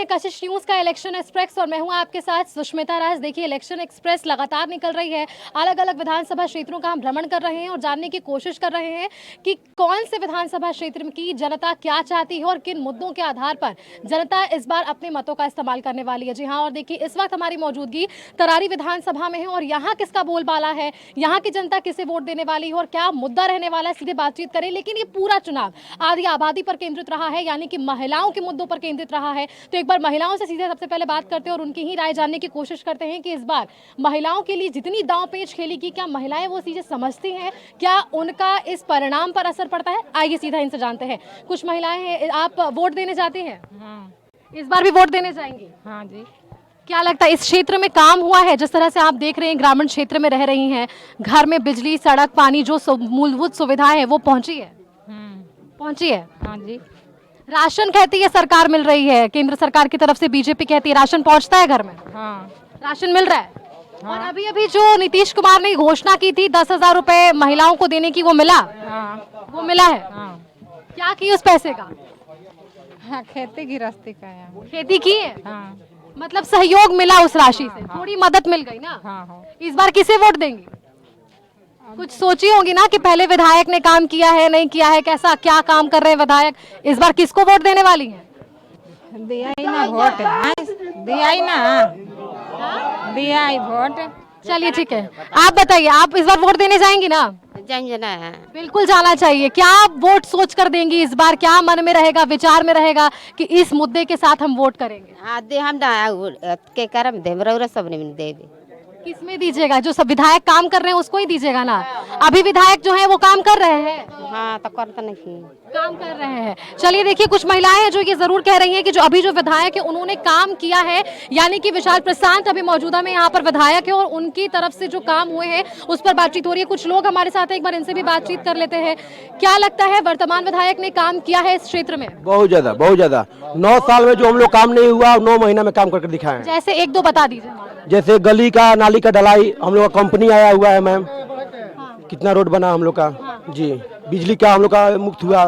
हैं कशिश न्यूज का election express और मैं हूं आपके साथ सुष्मिता राज। देखिए, इलेक्शन एक्सप्रेस लगातार निकल रही है, अलग अलग विधानसभा क्षेत्रों का हम भ्रमण कर रहे हैं और जानने की कोशिश कर रहे हैं कि कौन से विधानसभा क्षेत्र की जनता क्या चाहती है और किन मुद्दों के आधार पर जनता इस बार अपने मतों का इस्तेमाल करने वाली है। जी हाँ, और देखिए इस वक्त हमारी मौजूदगी तरारी विधानसभा में है और यहाँ किसका बोलबाला है, यहाँ की जनता किसे वोट देने वाली है और क्या मुद्दा रहने वाला है, सीधे बातचीत करें। लेकिन ये पूरा चुनाव आधी आबादी पर केंद्रित रहा है, यानी कि महिलाओं के मुद्दों पर केंद्रित रहा है। तो एक बार महिलाओं से सीधे सबसे पहले बात करते हैं और उनकी ही राय जानने की कोशिश करते हैं कि इस बार महिलाओं के लिए जितनी दांव पेच खेली की, क्या महिलाएं वो चीजें समझती हैं, क्या उनका इस परिणाम पर असर पड़ता है। आइए सीधा इनसे जानते हैं। कुछ महिलाएं हैं, आप वोट देने जाते हैं? हाँ। इस बार भी वोट देने जाएंगी? हाँ जी। क्या लगता है इस क्षेत्र में काम हुआ है? जिस तरह से आप देख रहे हैं, ग्रामीण क्षेत्र में रह रही हैं, घर में बिजली, सड़क, पानी, जो मूलभूत सुविधाएं हैं वो पहुंची है? पहुंची है। हाँ जी। राशन कहती है सरकार मिल रही है, केंद्र सरकार की तरफ से बीजेपी कहती है राशन पहुंचता है घर में? हाँ। राशन मिल रहा है। और अभी अभी जो नीतीश कुमार ने घोषणा की थी 10,000 रुपए महिलाओं को देने की, वो मिला? हाँ। वो मिला है। हाँ। क्या की उस पैसे का? हाँ, खेती गृहस्थी का है। खेती की है। हाँ। मतलब सहयोग मिला उस राशि से, थोड़ी मदद मिल गई ना। हाँ। इस बार किसे वोट देंगे? कुछ सोची होगी ना कि पहले विधायक ने काम किया है, नहीं किया है, कैसा क्या काम कर रहे हैं विधायक, इस बार किसको वोट देने वाली हैं? दिया ही ना वोट, दिया ही ना, दिया ही वोट। चलिए ठीक है, आप बताइए, आप इस बार वोट देने जाएंगी ना? जाना है। बिल्कुल जाना चाहिए। क्या आप वोट सोच कर देंगी इस बार? क्या मन में रहेगा, विचार में रहेगा कि इस मुद्दे के साथ हम वोट करेंगे? आदे हम के करम देवरा सबने में देवे। किसमें दीजिएगा? जो सब विधायक काम कर रहे हैं उसको ही दीजिएगा ना। अभी विधायक जो है वो काम कर रहे हैं। हाँ तो करता नहीं, काम कर रहे हैं। चलिए देखिए, कुछ महिलाएं हैं जो ये जरूर कह रही हैं कि जो अभी जो विधायक है उन्होंने काम किया है, यानी कि विशाल प्रशांत अभी मौजूदा में यहाँ पर विधायक है और उनकी तरफ से जो काम हुए हैं उस पर बातचीत हो रही है। कुछ लोग हमारे साथ हैं, एक बार इनसे भी बातचीत कर लेते हैं। क्या लगता है, वर्तमान विधायक ने काम किया है इस क्षेत्र में? बहुत ज्यादा, बहुत ज्यादा। 9 साल में जो हम लोग काम नहीं हुआ, 9 महीना में काम करके दिखाए हैं। जैसे एक दो बता दीजिए। जैसे गली का, नाली का ढलाई, हम लोग का कंपनी आया हुआ है मैम। कितना रोड बना हम लोग का जी। बिजली का हम लोग का मुफ्त हुआ,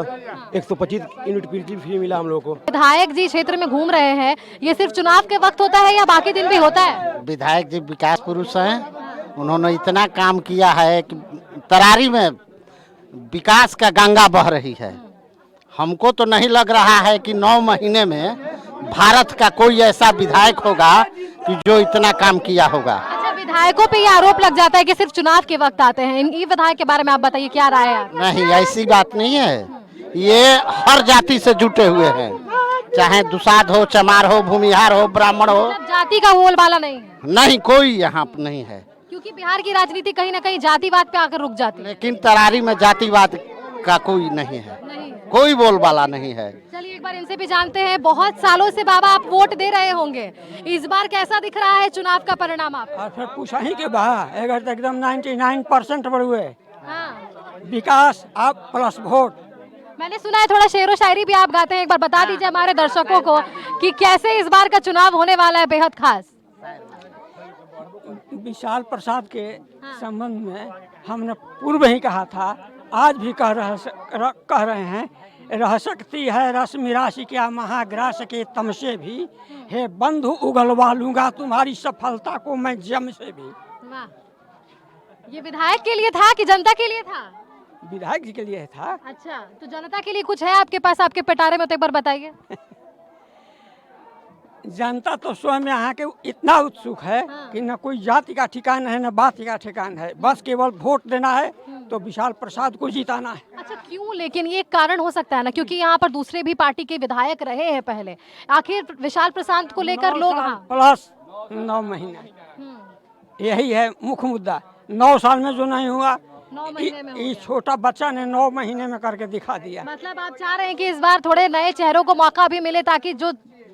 125 यूनिट बिजली फ्री मिला हम लोग को। विधायक जी क्षेत्र में घूम रहे हैं, ये सिर्फ चुनाव के वक्त होता है या बाकी दिन भी होता है? विधायक जी विकास पुरुष हैं, उन्होंने इतना काम किया है कि तरारी में विकास का गंगा बह रही है। हमको तो नहीं लग रहा है कि 9 महीने में भारत का कोई ऐसा विधायक होगा कि जो इतना काम किया होगा। अच्छा, विधायकों पे ये आरोप लग जाता है कि सिर्फ चुनाव के वक्त आते हैं। इन विधायक के बारे में आप बताइए, क्या राय है? नहीं, ऐसी बात नहीं है। ये हर जाति से जुटे हुए हैं, चाहे दुसाध हो, चमार हो, भूमिहार हो, ब्राह्मण हो। मतलब जाति का बोलबाला नहीं है? नहीं, कोई यहाँ नहीं है। क्योंकि बिहार की राजनीति कहीं ना कहीं जातिवाद पे आकर रुक जाती है। लेकिन तरारी में जातिवाद का कोई नहीं है, कोई बोलबाला नहीं है। चलिए एक बार इनसे भी जानते हैं। बहुत सालों से बाबा आप वोट दे रहे होंगे, इस बार कैसा दिख रहा है चुनाव का परिणाम आप? और फिर पूछा ही के बा अगर तो एकदम 99% बढ़ुए। हाँ। विकास आप प्लस वोट। मैंने सुना है थोड़ा शेरो शायरी भी आप गाते हैं, एक बार बता दीजिए हमारे दर्शकों को कि कैसे इस बार का चुनाव होने वाला है बेहद खास। विशाल प्रसाद के संबंध में हमने पूर्व ही कहा था, आज भी कह रहे हैं, रह सकती है रश्मि राशि क्या महाग्रास के तम से भी, हे बंधु उगलवा लूंगा तुम्हारी सफलता को मैं जम से भी। वाह, ये विधायक के लिए था कि जनता के लिए था? विधायक जी के लिए था। अच्छा, तो जनता के लिए कुछ है आपके पास, आपके पिटारे में, तो एक बार बताइए। जनता तो स्वयं यहाँ के इतना उत्सुक है कि न कोई जाति का ठिकाना है, न बात का ठिकाना है, बस केवल वोट देना है तो विशाल प्रसाद को जिताना है। अच्छा, क्यों? लेकिन ये एक कारण हो सकता है ना, क्योंकि यहाँ पर दूसरे भी पार्टी के विधायक रहे हैं पहले, आखिर विशाल प्रशांत को लेकर लोग। हाँ, प्लस 9 महीने, यही है मुख्य मुद्दा। 9 साल में जो नहीं हुआ, 9 महीने में इस छोटा बच्चा ने 9 महीने में करके दिखा दिया। मतलब आप चाह रहे हैं कि इस बार थोड़े नए चेहरों को मौका भी मिले ताकि जो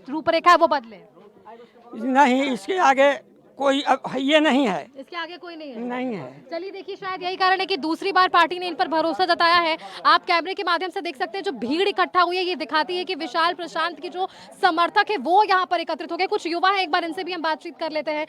रूपरेखा है वो बदले? नहीं, इसके आगे कोई ये नहीं है, इसके आगे कोई नहीं है। नहीं है। चलिए देखिए, शायद यही कारण है कि दूसरी बार पार्टी ने इन पर भरोसा जताया है। आप कैमरे के माध्यम से देख सकते हैं, जो भीड़ इकट्ठा हुई है ये दिखाती है कि विशाल प्रशांत के जो समर्थक है वो यहाँ पर एकत्रित हो गए। कुछ युवा है, एक बार इनसे भी हम बातचीत कर लेते हैं।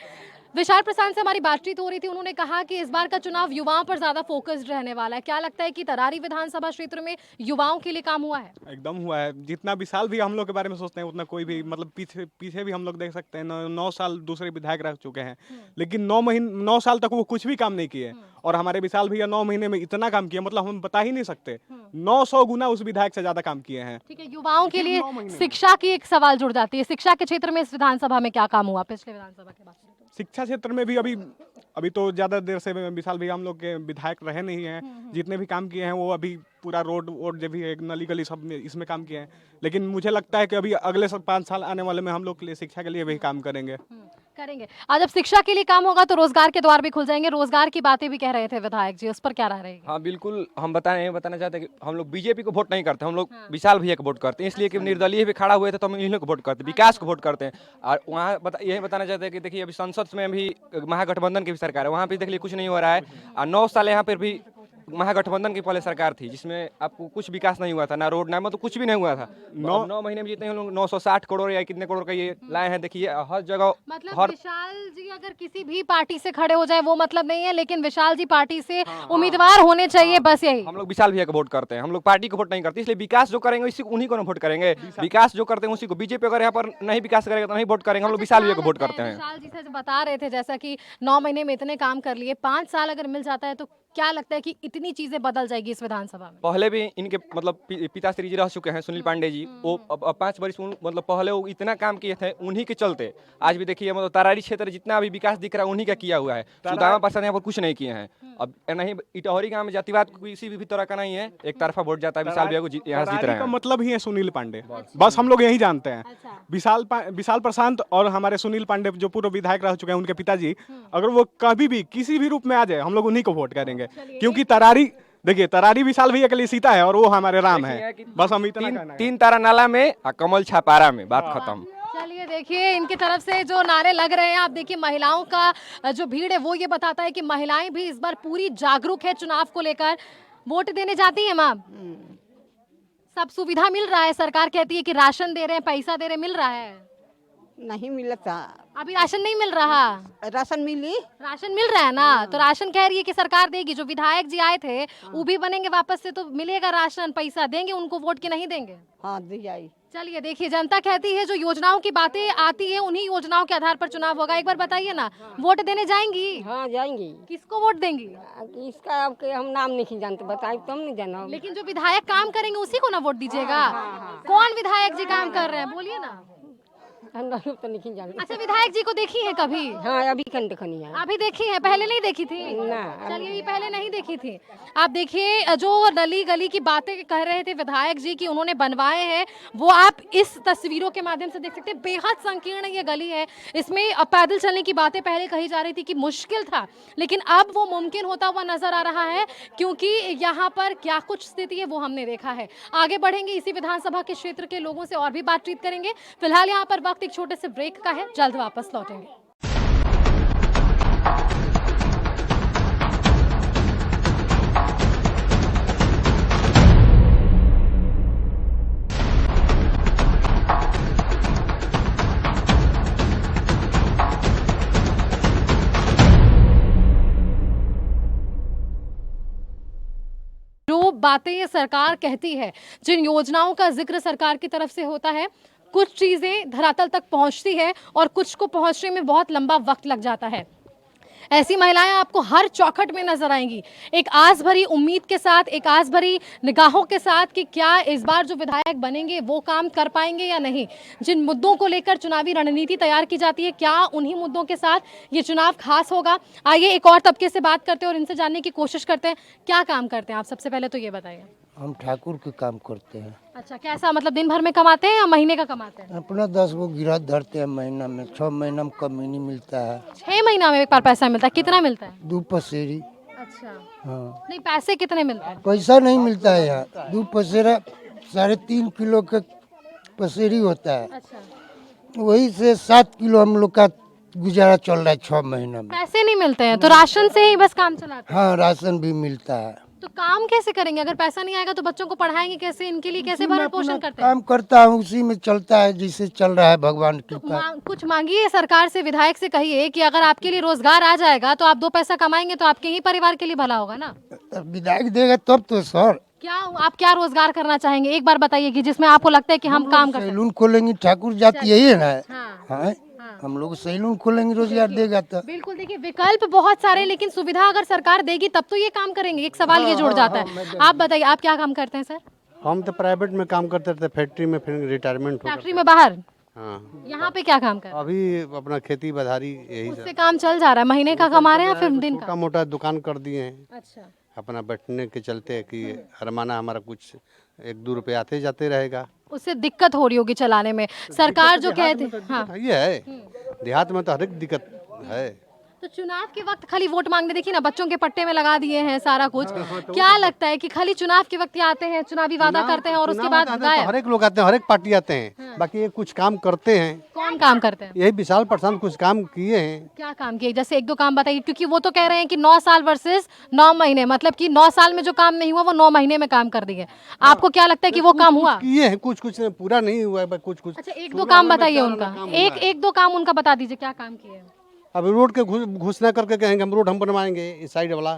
विशाल प्रशांत से हमारी बातचीत हो रही थी, उन्होंने कहा कि इस बार का चुनाव युवाओं पर ज्यादा फोकस्ड रहने वाला है। क्या लगता है कि तरारी विधानसभा क्षेत्र में युवाओं के लिए काम हुआ है? एकदम हुआ है। जितना विशाल भी हम लोग के बारे में सोचते हैं उतना कोई भी, मतलब पीछे पीछे भी हम लोग देख सकते हैं 9 साल दूसरे विधायक रह चुके हैं, लेकिन 9 साल तक वो कुछ भी काम नहीं किए। और हमारे विशाल भैया 9 महीने में इतना काम किया, मतलब हम बता ही नहीं सकते। 900 गुना उस विधायक से ज्यादा काम किए हैं। ठीक है, युवाओं के लिए शिक्षा की एक सवाल जुड़ जाती है। शिक्षा के क्षेत्र में इस विधानसभा में क्या काम हुआ पिछले विधानसभा के बाद? शिक्षा क्षेत्र में भी अभी तो ज़्यादा देर से विशाल भैया हम लोग के विधायक रहे नहीं हैं। जितने भी काम किए हैं वो अभी पूरा रोड वोड जो भी है, नली गली सब में इसमें काम किए हैं। लेकिन मुझे लगता है कि अभी अगले 5 साल आने वाले में हम लोग के लिए शिक्षा के लिए भी काम करेंगे। आज जब शिक्षा के लिए काम होगा तो रोजगार के द्वार भी खुल जाएंगे। रोजगार की बातें भी कह रहे थे विधायक जी, उस पर क्या राय रहेगी? हाँ बिल्कुल, हम बताना चाहते हैं कि हम लोग बीजेपी को वोट नहीं करते, हम लोग विशाल भैया को वोट करते हैं। इसलिए कि निर्दलीय भी खड़ा हुए थे तो हम इन्हीं को वोट करते हैं, विकास को वोट करते हैं। और वहाँ यही बताना चाहते हैं कि देखिए अभी संसद में भी महागठबंधन की भी सरकार है, वहाँ भी देखिए कुछ नहीं हो रहा है। और 9 साल यहाँ पर भी महागठबंधन की पहले सरकार थी जिसमें आपको कुछ विकास नहीं हुआ था, ना रोड ना मतलब कुछ भी नहीं हुआ था। 9 महीने में जितने हम लोग 960 करोड़ या कितने करोड़ का ये लाए हैं, देखिए हर जगह। मतलब विशाल जी अगर किसी भी पार्टी से खड़े हो जाए वो मतलब नहीं है, लेकिन विशाल जी पार्टी से उम्मीदवार होने चाहिए, बस यही। हम लोग विशाल भैया को वोट करते हैं, हम लोग पार्टी को वोट नहीं करते। इसलिए विकास जो करेंगे उसी उन्हीं को वोट करेंगे। विकास जो करते हैं उसी को। बीजेपी अगर यहाँ पर नहीं विकास करेगा तो नहीं वोट करेंगे, हम लोग विशाल भैया को वोट करते हैं। विशाल जी से बता रहे थे जैसा कि 9 महीने में इतने काम कर लिए, 5 साल अगर मिल जाता है तो क्या लगता है कि इतनी चीजें बदल जाएगी इस विधानसभा में? पहले भी इनके मतलब पिताश्री जी रह चुके हैं, सुनील पांडे जी, वो अब 5 वर्ष मतलब पहले वो इतना काम किए थे, उन्हीं के चलते आज भी देखिए मतलब तरारी क्षेत्र जितना भी विकास दिख रहा है उन्हीं का किया हुआ है। सुदामा प्रसाद यहाँ पर कुछ नहीं किए हैं। अब नहीं इटहरी गांव में जातिवाद किसी भी तरह का नहीं है, एक तरफा वोट जाता है, विशाल भैया को यहाँ जीत रहे हैं। मतलब ही है सुनील पांडे, बस हम लोग यही जानते हैं। विशाल प्रशांत और हमारे सुनील पांडे जो पूर्व विधायक रह चुके हैं, उनके पिताजी अगर वो कभी भी किसी भी रूप में आ जाए हम लोग उन्हीं को वोट करेंगे। क्योंकि देखिए तरारी विशाल भैया के लिए सीता है और वो हमारे राम है। बस हम इतना 3 तारा नाला में कमल छापारा में, बात खत्म। चलिए देखिए इनकी तरफ से जो नारे लग रहे हैं, आप देखिए महिलाओं का जो भीड़ है वो ये बताता है कि महिलाएं भी इस बार पूरी जागरूक है चुनाव को लेकर। वोट देने जाती है माँ, सब सुविधा मिल रहा है? सरकार कहती है कि राशन दे रहे हैं, पैसा दे रहे हैं, मिल रहा है? नहीं मिलता, अभी राशन नहीं मिल रहा। राशन मिली, राशन मिल रहा है ना, तो राशन कह रही है कि सरकार देगी। जो विधायक जी आए थे वो भी बनेंगे वापस से तो मिलेगा राशन, पैसा देंगे उनको, वोट के नहीं देंगे। हाँ दी जाए। चलिए देखिए जनता कहती है जो योजनाओं की बातें आती है उन्हीं योजनाओं के आधार पर चुनाव होगा। एक बार बताइए ना, वोट देने जाएंगी? हाँ जाएंगी। किसको वोट देंगी? इसका अब के हम नाम नहीं जानते, बताइए तुम नहीं जाना। लेकिन जो विधायक काम करेंगे उसी को ना वोट दीजिएगा। कौन विधायक जी काम कर रहे हैं बोलिए ना। तो नहीं जानते। अच्छा, विधायक जी को देखी है कभी? हाँ अभी देखनी है। अभी देखी है, पहले नहीं देखी थी ना। चलिए ये पहले नहीं देखी थी। आप देखिए जो नली गली की बातें कह रहे थे विधायक जी की उन्होंने बनवाए हैं, वो आप इस तस्वीरों के माध्यम से देख सकते हैं। बेहद संकीर्ण ये गली है, इसमें पैदल चलने की बातें पहले कही जा रही थी कि मुश्किल था, लेकिन अब वो मुमकिन होता हुआ नजर आ रहा है क्योंकि यहाँ पर क्या कुछ स्थिति है वो हमने देखा है। आगे बढ़ेंगे, इसी विधानसभा के क्षेत्र के लोगों से और भी बातचीत करेंगे। फिलहाल यहाँ पर वक्त एक छोटे से ब्रेक का है, जल्द वापस लौटेंगे। जो बातें ये सरकार कहती है, जिन योजनाओं का जिक्र सरकार की तरफ से होता है, कुछ चीज़ें धरातल तक पहुंचती है और कुछ को पहुंचने में बहुत लंबा वक्त लग जाता है। ऐसी महिलाएं आपको हर चौखट में नजर आएंगी, एक आस भरी उम्मीद के साथ, एक आस भरी निगाहों के साथ कि क्या इस बार जो विधायक बनेंगे वो काम कर पाएंगे या नहीं। जिन मुद्दों को लेकर चुनावी रणनीति तैयार की जाती है, क्या उन्हीं मुद्दों के साथ ये चुनाव खास होगा। आइए एक और तबके से बात करते हैं और इनसे जानने की कोशिश करते हैं क्या काम करते हैं आप। सबसे पहले तो ये बताइए। हम ठाकुर के काम करते हैं। अच्छा, कैसा मतलब दिन भर में कमाते हैं या महीने का कमाते हैं? अपना 10 गो गिरह धरते हैं महीना में, 6 महीना में कमीनी मिलता है। 6 महीना में एक बार पैसा मिलता है? कितना मिलता है? 2 पसेरी। अच्छा, हाँ नहीं पैसे कितने मिलते हैं? पैसा नहीं मिलता है यहाँ, 2 पसेरा 3.5 किलो का पसेरी होता है। अच्छा, वही से 7 किलो हम लोग का गुजारा चल रहा है 6 महीना में। पैसे नहीं मिलते हैं तो राशन से ही बस काम चलाते हैं? हाँ राशन भी मिलता है। तो काम कैसे करेंगे? अगर पैसा नहीं आएगा तो बच्चों को पढ़ाएंगे कैसे? इनके लिए कैसे उसी में भरण अपना पोषण करते हैं? काम करता हूँ, उसी में चलता है, जिससे चल रहा है, भगवान की कृपा। कुछ मांगिए सरकार से, विधायक से कहिए कि अगर आपके लिए रोजगार आ जाएगा तो आप 2 पैसा कमाएंगे तो आपके ही परिवार के लिए भला होगा ना। विधायक देगा तब तो सर। क्या आप क्या रोजगार करना चाहेंगे? एक बार बताइए कि जिसमें आपको लगता है कि हम काम कर सकते हैं। सैलून खोलेंगे, ठाकुर जाति यही है ना। हाँ, हाँ, हम लोग सैलून खोलेंगे, रोजगार देगा तो। बिल्कुल। देखिए विकल्प बहुत सारे, लेकिन सुविधा अगर सरकार देगी तब तो ये काम करेंगे। एक सवाल ये जुड़ जाता है। आप बताइए, आप क्या काम करते हैं सर? हम तो प्राइवेट में काम करते थे, फैक्ट्री में, फिर रिटायरमेंट हो फैक्ट्री में बाहर? हाँ, यहाँ पे क्या काम कर? अभी अपना खेती बधारी यही सब उससे काम चल जा रहा है? महीने का कमा रहे हैं या फिर दिन का? छोटा मोटा दुकान कर दिए हैं अच्छा। अपना बैठने के चलते कि हरमाना हमारा कुछ 1-2 रुपये आते जाते रहेगा। उससे दिक्कत हो रही होगी चलाने में। सरकार जो कहती है, हाँ, ये है, देहात में तो हर एक दिक्कत है। तो चुनाव के वक्त खाली वोट मांगने, देखिए ना बच्चों के पट्टे में लगा दिए हैं सारा कुछ। क्या लगता है कि खाली चुनाव के वक्त ही आते हैं, चुनावी वादा करते हैं और उसके बाद गायब? हर एक लोग आते हैं, हर एक पार्टी आते हैं, बाकी ये कुछ काम करते हैं। कौन काम करते हैं? यही विशाल प्रशांत कुछ काम किए हैं। क्या काम किए? जैसे 1-2 काम बताइए, क्योंकि वो तो कह रहे हैं कि 9 साल वर्सेस 9 महीने, मतलब कि 9 साल में जो काम नहीं हुआ वो 9 महीने में काम कर दिए। आपको क्या लगता है कि वो काम हुआ? किए हैं, कुछ पूरा नहीं हुआ है, कुछ। अच्छा, 1-2 काम बताइए उनका। 1-2 काम उनका बता दीजिए, क्या काम किए हैं? अब रोड के घुसना करके कहेंगे हम रोड हम बनवाएंगे, इस साइड वाला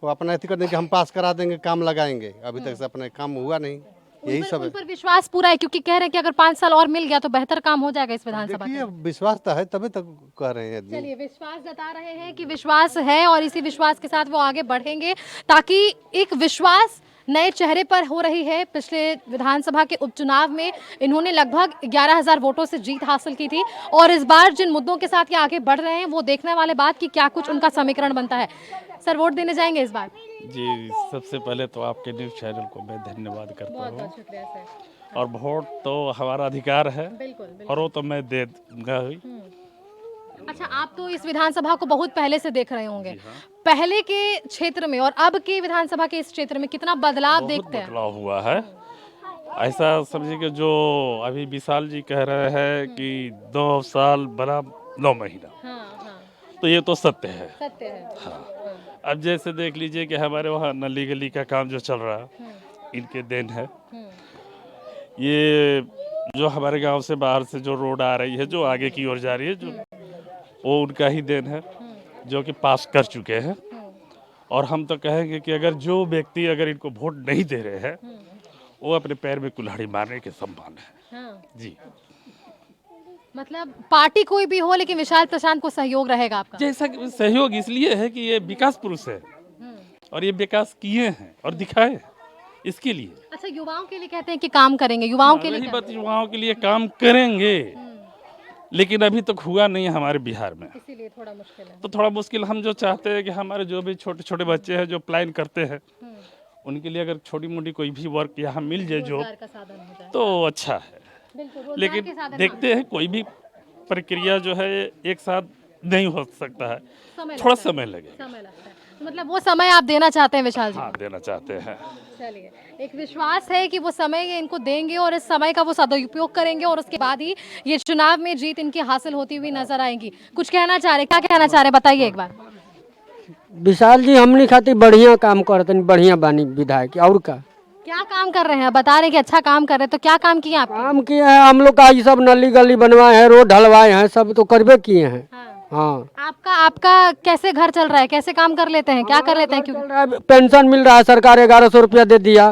वो अपना ऐसी कर देंगे, हम पास करा देंगे, काम लगाएंगे। अभी तक से अपना काम हुआ नहीं, यही सब है। उन पर विश्वास पूरा है, क्योंकि कह रहे हैं कि अगर 5 साल और मिल गया तो बेहतर काम हो जाएगा इस विधानसभा देखिए, में। विश्वास तो है तभी तक कह रहे हैं आदमी। चलिए, विश्वास जता रहे हैं कि विश्वास है और इसी विश्वास के साथ वो आगे बढ़ेंगे, ताकि एक विश्वास नए चेहरे पर हो रही है। पिछले विधानसभा के उपचुनाव में इन्होंने लगभग 11,000 वोटों से जीत हासिल की थी और इस बार जिन मुद्दों के साथ ये आगे बढ़ रहे हैं वो देखने वाले बात कि क्या कुछ उनका समीकरण बनता है। सर, वोट देने जाएंगे इस बार? जी, सबसे पहले तो आपके न्यूज़ चैनल को मैं धन्यवाद करता हूँ। शुक्रिया सर। और वोट तो हमारा अधिकार है, बिल्कुल। और वो तो मैं दे दूंगा ही। अच्छा, आप तो इस विधानसभा को बहुत पहले से देख रहे होंगे। पहले के क्षेत्र में और अब के विधानसभा के इस क्षेत्र में कितना बदलाव देखते हैं? बदलाव हुआ है। ऐसा समझिए कि जो अभी विशाल जी कह रहे हैं कि 2 साल बना 9 महीना, हाँ, तो ये तो सत्य है। सत्य है। हाँ। अब जैसे देख लीजिए कि हमारे वहाँ नली गली का काम जो चल रहा है, इनके देन है। ये जो हमारे गांव से बाहर से जो रोड आ रही है, जो आगे की ओर जा रही है, जो वो उनका ही देन है, जो कि पास कर चुके हैं। और हम तो कहेंगे कि अगर जो व्यक्ति अगर इनको वोट नहीं दे रहे हैं, वो अपने पैर में कुल्हाड़ी मारने के समान है। जी, मतलब पार्टी कोई भी हो, लेकिन विशाल प्रशांत को सहयोग रहेगा आपका? जैसा कि सहयोग इसलिए है कि ये विकास पुरुष है और ये विकास किए हैं और दिखाए हैं, इसके लिए। अच्छा, युवाओं के लिए कहते हैं कि काम करेंगे, युवाओं के लिए रही क्या? बात, युवाओं के लिए काम करेंगे, लेकिन अभी तक हुआ नहीं है हमारे बिहार में, इसीलिए थोड़ा मुश्किल है। तो थोड़ा मुश्किल। हम जो चाहते हैं कि हमारे जो भी छोटे छोटे बच्चे हैं जो प्लान करते हैं, उनके लिए अगर छोटी मोटी कोई भी वर्क यहाँ मिल जाए जो, रोजगार का साधन हो जाए। तो अच्छा है। बिल्कुल, रोजगार के लेकिन साधन देखते हैं, कोई भी प्रक्रिया जो है एक साथ नहीं हो सकता है, समय थोड़ा लगता है। समय लगेगा। समय लगता है, तो मतलब वो समय आप देना चाहते हैं विशाल जी? हाँ, देना चाहते हैं। चलिए, एक विश्वास है कि वो समय ये इनको देंगे और इस समय का वो सदुपयोग करेंगे और उसके बाद ही ये चुनाव में जीत इनकी हासिल होती हुई नजर आएगी। कुछ कहना चाह रहे, क्या कहना चाह रहे, बताइए एक बार। विशाल जी हमनी खातिर बढ़िया काम करते, बढ़िया बानी विधायक। और का क्या काम कर रहे हैं? बता रहे हैं कि अच्छा काम कर रहे हैं, तो क्या काम किए आप? काम किए हैं हम लोग का, ये सब नली गली बनवाए हैं, रोड ढलवाए हैं, सब तो करबे किए हैं। हाँ। आपका कैसे घर चल रहा है? कैसे काम कर लेते हैं, क्या कर लेते हैं? क्योंकि पेंशन मिल रहा है, सरकार 1100 रुपया दे दिया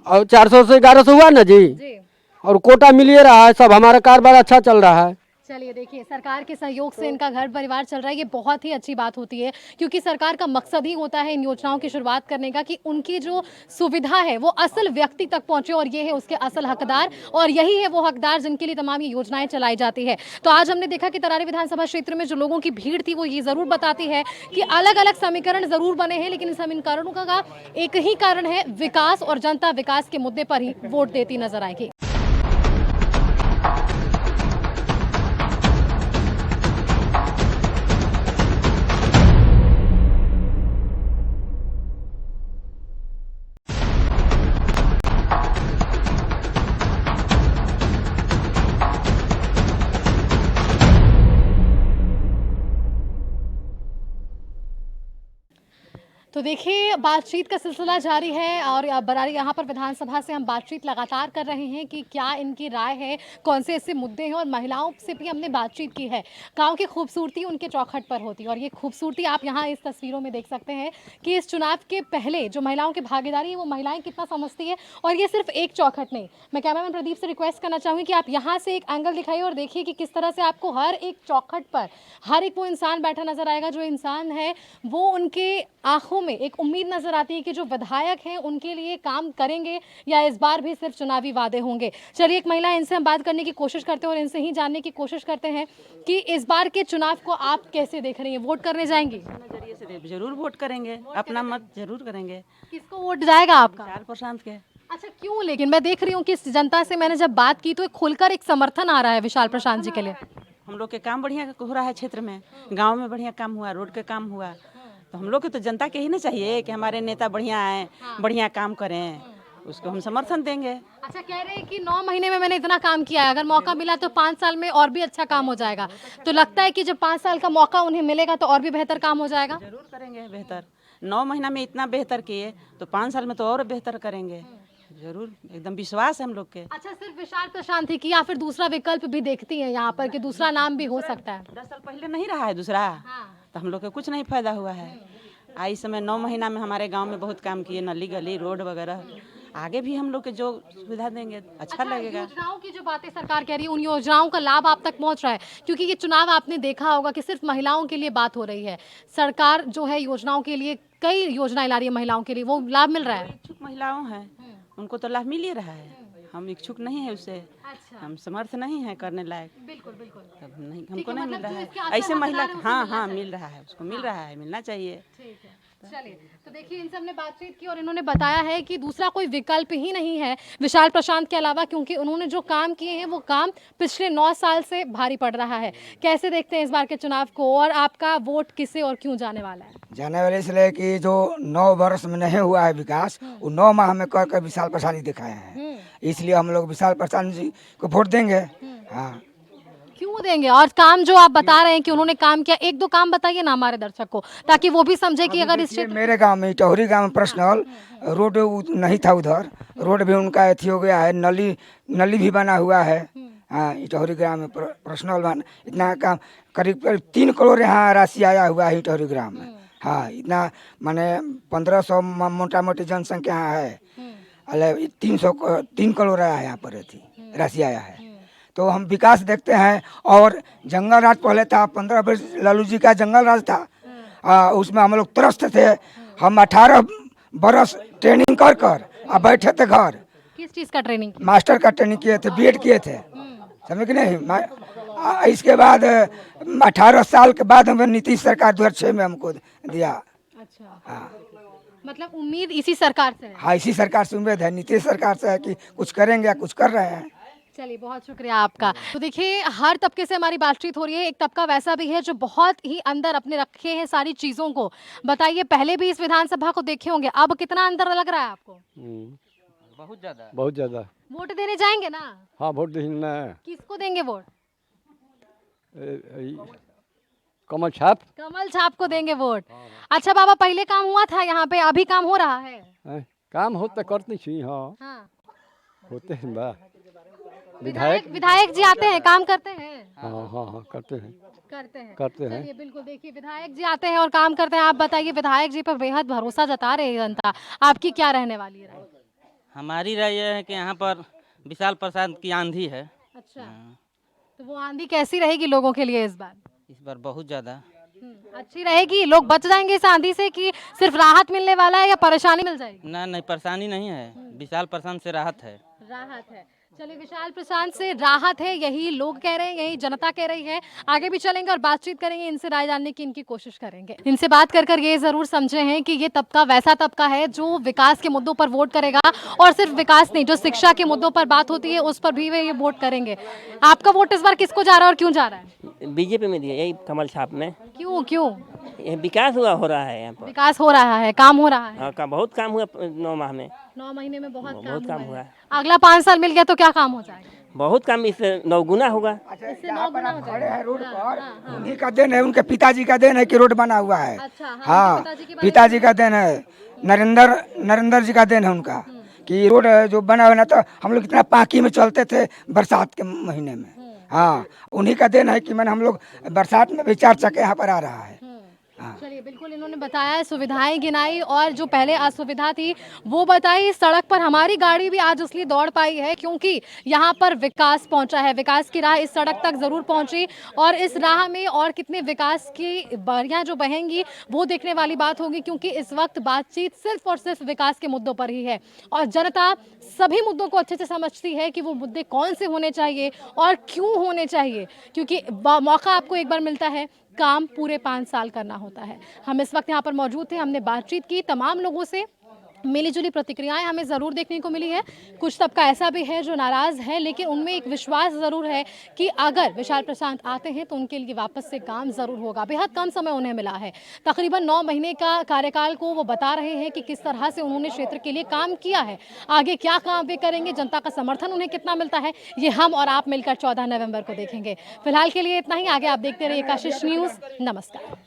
और 400 से 1100 हुआ ना जी, और कोटा मिल ही रहा है, सब हमारा कारोबार अच्छा चल रहा है। चलिए, देखिए सरकार के सहयोग से इनका घर परिवार चल रहा है, ये बहुत ही अच्छी बात होती है, क्योंकि सरकार का मकसद ही होता है इन योजनाओं की शुरुआत करने का कि उनकी जो सुविधा है वो असल व्यक्ति तक पहुंचे और ये है उसके असल हकदार, और यही है वो हकदार जिनके लिए तमाम ये योजनाएं चलाई जाती है। तो आज हमने देखा कि तरारी विधानसभा क्षेत्र में जो लोगों की भीड़ थी वो ये जरूर बताती है कि अलग अलग समीकरण जरूर बने हैं, लेकिन इन समीकरणों का एक ही कारण है, विकास, और जनता विकास के मुद्दे पर ही वोट देती नजर आएगी। तो देखिए बातचीत का सिलसिला जारी है और बरारी यहाँ पर विधानसभा से हम बातचीत लगातार कर रहे हैं कि क्या इनकी राय है, कौन से ऐसे मुद्दे हैं, और महिलाओं से भी हमने बातचीत की है। गांव की खूबसूरती उनके चौखट पर होती है और ये खूबसूरती आप यहाँ इस तस्वीरों में देख सकते हैं कि इस चुनाव के पहले जो महिलाओं की भागीदारी है वो महिलाएं कितना समझती है। और ये सिर्फ एक चौखट नहीं, मैं कैमरामैन प्रदीप से रिक्वेस्ट करना चाहूँगी कि आप यहाँ से एक एंगल दिखाइए और देखिए कि किस तरह से आपको हर एक चौखट पर हर एक वो इंसान बैठा नजर आएगा जो इंसान है वो उनके आंखों में एक उम्मीद नजर आती है कि जो विधायक हैं उनके लिए काम करेंगे या इस बार भी सिर्फ चुनावी वादे होंगे। चलिए एक महिला, इनसे हम बात करने की कोशिश करते हैं और इनसे ही जानने की कोशिश करते हैं कि इस बार के चुनाव को आप कैसे देख रही हैं, वोट करने जाएंगी? नजरिए से जरूर वोट करेंगे, अपना मत जरूर करेंगे। किसको वोट जाएगा आपका? विशाल प्रशांत के। अच्छा, क्यों? लेकिन मैं देख रही हूँ कि जनता से मैंने जब बात की तो खुलकर एक समर्थन आ रहा है विशाल प्रशांत जी के लिए। हम लोग के काम बढ़िया हो रहा है, क्षेत्र में गांव में बढ़िया काम हुआ, रोड के काम हुआ, तो हम लोग के तो जनता के ही ना चाहिए कि हमारे नेता बढ़िया आए, बढ़िया काम करें, उसको हम समर्थन देंगे। अच्छा, कह रहे हैं कि 9 महीने में मैंने इतना काम किया है, अगर मौका मिला तो 5 साल में और भी अच्छा काम हो जाएगा। तो लगता है कि जब 5 साल का मौका उन्हें मिलेगा तो और भी बेहतर काम हो जाएगा? जरूर करेंगे बेहतर। 9 महीना में इतना बेहतर किए तो 5 साल में तो और बेहतर करेंगे, जरूर, एकदम विश्वास है हम लोग के। अच्छा, सिर्फ विशाल प्रशांत ही की या फिर दूसरा विकल्प भी देखती हैं यहाँ पर कि दूसरा नाम भी हो सकता है? 10 साल पहले नहीं रहा है दूसरा, तो हम लोग के कुछ नहीं फायदा हुआ है। इस समय 9 महीना में हमारे गांव में बहुत काम किए, नली गली रोड वगैरह, आगे भी हम लोग के जो सुविधा देंगे अच्छा लगेगा। योजनाओं की जो बातें सरकार कह रही है उन योजनाओं का लाभ आप तक पहुंच रहा है? क्योंकि ये चुनाव आपने देखा होगा कि सिर्फ महिलाओं के लिए बात हो रही है, सरकार जो है योजनाओं के लिए कई योजनाएं ला रही है महिलाओं के लिए, वो लाभ मिल रहा है? इच्छुक महिलाओं हैं उनको तो लाभ मिल ही रहा है, हम इच्छुक नहीं है उससे। अच्छा। हम समर्थ नहीं है करने लायक। बिल्कुल बिल्कुल। तब नहीं, हमको नहीं मिल रहा है ऐसे महिला। हाँ मिल रहा है, उसको मिल रहा है, मिलना चाहिए। ठीक है, चलिए तो देखिए इनसे हमने बातचीत की और इन्होंने बताया है कि दूसरा कोई विकल्प ही नहीं है विशाल प्रशांत के अलावा, क्योंकि उन्होंने जो काम किए हैं वो काम पिछले 9 साल से भारी पड़ रहा है। कैसे देखते हैं इस बार के चुनाव को और आपका वोट किसे और क्यों जाने वाला है? जाने वाले इसलिए कि जो 9 वर्ष में नहीं हुआ है विकास, वो 9 माह में कर विशाल प्रशांत जी दिखाए हैं, इसलिए हम लोग विशाल प्रशांत जी को वोट देंगे। हाँ, क्यों देंगे? और काम जो आप बता रहे हैं कि उन्होंने काम किया, 1-2 काम बताइए ना हमारे दर्शक को, ताकि वो भी समझे कि अगर इस क्षेत्र मेरे गांव में टहरी गांव में पर्सनल रोड नहीं था, उधर रोड भी उनका अथी हो गया है, नली भी बना हुआ है। हाँ, इटहरी ग्राम में पर्सनल इतना काम, करीब 3 करोड़ यहाँ राशि आया हुआ है इटहरी ग्राम में। हाँ, इतना माने 1500 मोटा मोटी जनसंख्या है, 3 करोड़ आया है यहाँ पर राशि आया है। तो हम विकास देखते हैं। और जंगल राज पहले था, 15 वर्ष लालू जी का जंगल राज था, उसमें हम लोग त्रस्त थे। हम 18 बरस ट्रेनिंग कर अब बैठे थे घर। किस चीज़ का ट्रेनिंग? मास्टर का ट्रेनिंग किए थे, बीएड किए थे, समझ कि नहीं। इसके बाद 18 साल के बाद हमें नीतीश सरकार 2006 में हमको दिया। अच्छा, हाँ, मतलब उम्मीद इसी सरकार से है? हाँ, इसी सरकार से उम्मीद है, नीतीश सरकार से है कि कुछ करेंगे, कुछ कर रहे हैं। चलिए, बहुत शुक्रिया आपका। तो देखिए हर तबके से हमारी बातचीत हो रही है, एक तबका वैसा भी है जो बहुत ही अंदर अपने रखे हैं सारी चीज़ों को। बताइए, पहले भी इस विधानसभा को देखे होंगे, अब कितना अंदर लग रहा है आपको? बहुत ज्यादा, बहुत ज़्यादा। वोट देने जाएंगे ना? हाँ, वोट देना है। किसको देंगे वोट? कमल छाप। कमल छाप को देंगे वोट। अच्छा बाबा, पहले काम हुआ था यहाँ पे, अभी काम हो रहा है? काम होते करते छी। हाँ, हाँ। होते हैं बा। विधायक जी आते हैं, काम करते हैं? हाँ, करते हैं। चलिए, बिल्कुल, देखिए विधायक जी आते हैं और काम करते हैं। आप बताइए, विधायक जी पर बेहद भरोसा जता रही है जनता, आपकी क्या रहने वाली है राय? हमारी राय यह है कि यहाँ पर विशाल प्रसाद की आंधी है। अच्छा, तो वो आंधी कैसी रहेगी लोगों के लिए इस बार? इस बार बहुत ज्यादा अच्छी रहेगी। लोग बच जाएंगे इस आंधी से कि सिर्फ राहत मिलने वाला है या परेशानी मिल जाएगी? नहीं, परेशानी नहीं है, विशाल प्रशांत से राहत है। राहत है। चलिए, विशाल प्रशांत से राहत है, यही लोग कह रहे हैं, यही जनता कह रही है। आगे भी चलेंगे और बातचीत करेंगे, इनसे राय जानने की इनकी कोशिश करेंगे। इनसे बात कर ये जरूर समझे हैं कि ये तबका वैसा तबका है जो विकास के मुद्दों पर वोट करेगा, और सिर्फ विकास नहीं, जो शिक्षा के मुद्दों पर बात होती है उस पर भी वे ये वोट करेंगे। आपका वोट इस बार किसको जा रहा है और क्यों जा रहा है? बीजेपी में दिया, यही कमल छाप में। क्यों? ये विकास हुआ हो रहा है यहाँ पर। विकास हो रहा है, काम हो रहा है। हाँ, बहुत काम हुआ 9 माह में। 9 महीने में बहुत काम हुआ है। अगला 5 साल मिल गया तो क्या काम हो जाएगा? बहुत काम इससे 9 गुना होगा। इससे 9 गुना हो खड़े हैं रोड जाएगा। पर, उन्हीं का देन है, उनके पिताजी का देन है कि रोड बना हुआ है। अच्छा, हाँ, पिताजी का देन है, नरेंद्र जी का देन है उनका कि रोड जो बना हुआ ना, तो हम लोग इतना पाकी में चलते थे बरसात के महीने में। हाँ, उन्हीं का देन है कि मैंने हम लोग बरसात में भी 4 चक्के यहाँ पर आ रहा है। चलिए, बिल्कुल इन्होंने बताया, सुविधाएं गिनाई और जो पहले असुविधा थी वो बताई। सड़क पर हमारी गाड़ी भी आज इसलिए दौड़ पाई है क्योंकि यहाँ पर विकास पहुंचा है। विकास की राह इस सड़क तक जरूर पहुंची और इस राह में और कितने विकास की बारियां जो बहेंगी वो देखने वाली बात होगी, क्योंकि इस वक्त बातचीत सिर्फ और सिर्फ विकास के मुद्दों पर ही है और जनता सभी मुद्दों को अच्छे से समझती है कि वो मुद्दे कौन से होने चाहिए और क्यों होने चाहिए, क्योंकि मौका आपको एक बार मिलता है, काम पूरे 5 साल करना होता है। हम इस वक्त यहाँ पर मौजूद थे, हमने बातचीत की, तमाम लोगों से मिली जुली प्रतिक्रियाएं हमें ज़रूर देखने को मिली है। कुछ तबका ऐसा भी है जो नाराज़ है, लेकिन उनमें एक विश्वास ज़रूर है कि अगर विशाल प्रशांत आते हैं तो उनके लिए वापस से काम ज़रूर होगा। बेहद कम समय उन्हें मिला है, तकरीबन 9 महीने का कार्यकाल को वो बता रहे हैं कि किस तरह से उन्होंने क्षेत्र के लिए काम किया है। आगे क्या काम वे करेंगे, जनता का समर्थन उन्हें कितना मिलता है, ये हम और आप मिलकर 14 नवंबर को देखेंगे। फिलहाल के लिए इतना ही। आगे आप देखते रहिए कशिश न्यूज़। नमस्कार।